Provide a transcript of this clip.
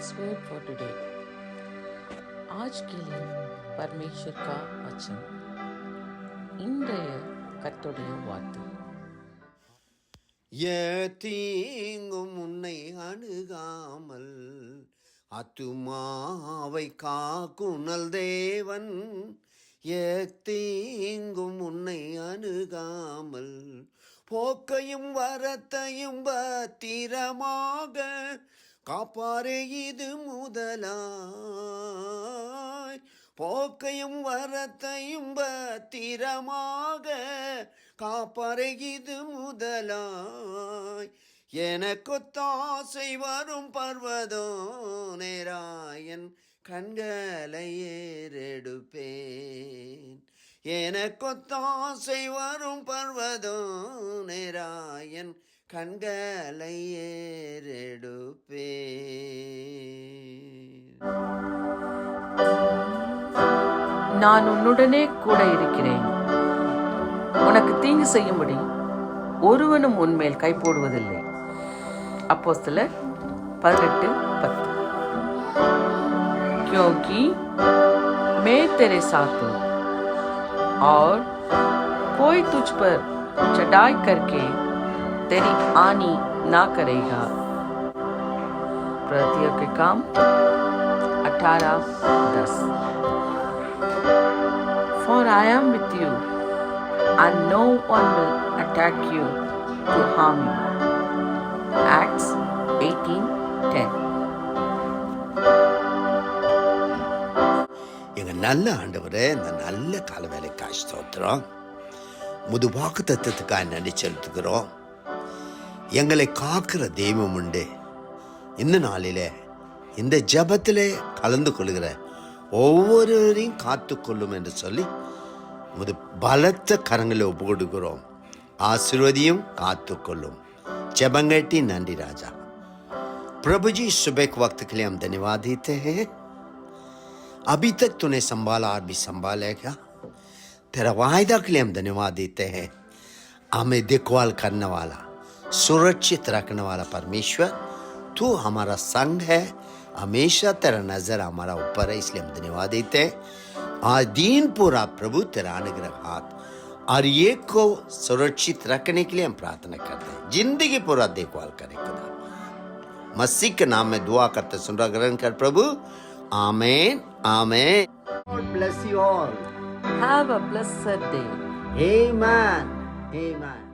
God's word for today. आज के लिए परमेश्वर का वचन இன்றைய கர்த்தருடைய வார்த்தை. தீங்கும் உன்னை அணுகாமல் ஆத்துமாவை காக்குனல் தேவன். தீங்கும் உன்னை அணுகாமல் போக்கையும் வரத்தையும் பத்திரமாக காப்பாரே இது முதலாய். போக்கையும் வரத்தையும் பத்திரமாக காப்பாரே இது முதலாய். எனக்கொத்தாசை வரும் பர்வதோ நேராயன் கண்களை ஏறெடுப்பேன். எனக்கொத்தாசை வரும் பர்வதோ நேராயன் கண்களை ஏறெடுப்பேன். நான் உன்னுடனே கூட இருக்கிறேன், உனக்கு தீங்கு செய்யும்படி ஒருவனும் உன்மேல் கை போடுவதில்லை. அப்போஸ்தலர் 18:10. क्योंकि मैं तेरे साथ हूँ और कोई तुझ पर चढ़ाई करके तेरी हानि ना करेगा. प्रतियों के काम 18:10. For I am with you and no one will attack you to harm you. Acts 18:10. எங்க நல்ல ஆண்டவரே, இந்த நல்ல கால வேலைக்காக ஸ்தோத்திரம். முது வாக்கு தத்துவத்துக்காக நன்றி செலுத்துகிறோம். எங்களை காக்கிற தெய்வம் உண்டு. இந்த நாளிலே இந்த ஜபத்திலே கலந்து கொள்கிற ஒவ்வொருவரையும் காத்து கொள்ளும் என்று சொல்லி முது பலத்த கரங்களை ஒப்புக்கொடுக்கிறோம். ஆசீர்வதியும் காத்து கொள்ளும். जबंगेटी नंदी राजा प्रभु जी, सुबह के वक्त के लिए हम धन्यवाद देते हैं. अभी तक तूने संभाला और भी संभालेगा. तेरा वायदा के लिए हम धन्यवाद देते हैं. हमें देखभाल करने वाला, सुरक्षित रखने वाला परमेश्वर, तू हमारा संग है. हमेशा तेरा नजर हमारा ऊपर है, इसलिए हम धन्यवाद देते हैं. आज दिन पूरा प्रभु तेरा अनुग्रह हाथ और ये को सुरक्षित रखने के लिए हम प्रार्थना करते हैं. जिंदगी पूरा देखभाल करें खुदा. मसीह के नाम में दुआ करते सुन रहा ग्रहण कर प्रभु. आमेन आमेन. God bless you all. Have a blessed day. Amen. Amen.